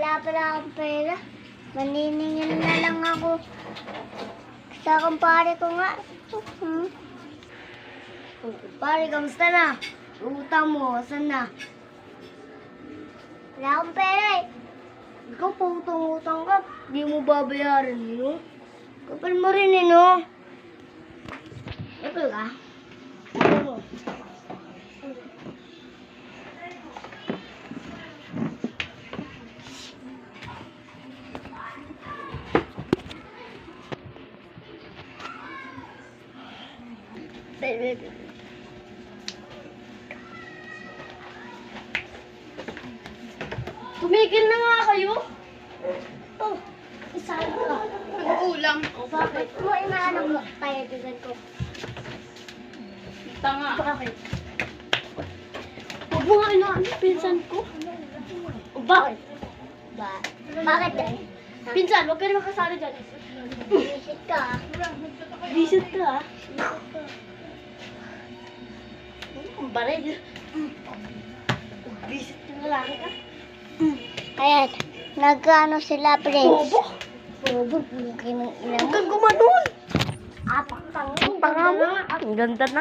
Wala pala akong pera. Maniningil na lang ako sa kumpare ko nga. Kumpare, kamusta na? Utang mo, saan na? Wala akong pera eh. Ikaw pa utang-utang ka. Di mo babayaran yun. Kapal mo rin eh, no? Kapal ka? Kapal mo. Tumigil na nga kayo. Oh, isali ka. Nag-uulam. O bakit? Mo inaano ko tayo bigan ko. Tanga. Bakit? Huwag mo nga inaano, pinsan ko. O bakit? Bakit dahil? Pinsan, huwag ka naman kasali dyan. Visit ka. Visit ka. Ang baril. Visit yung lalaki ka. Ayan, nagkano sila, Prince? Bobo. Bobo, kinang ina Huwag mo. kang gumanon. Apak tanga. Ang tanga mo. Ang ganda na.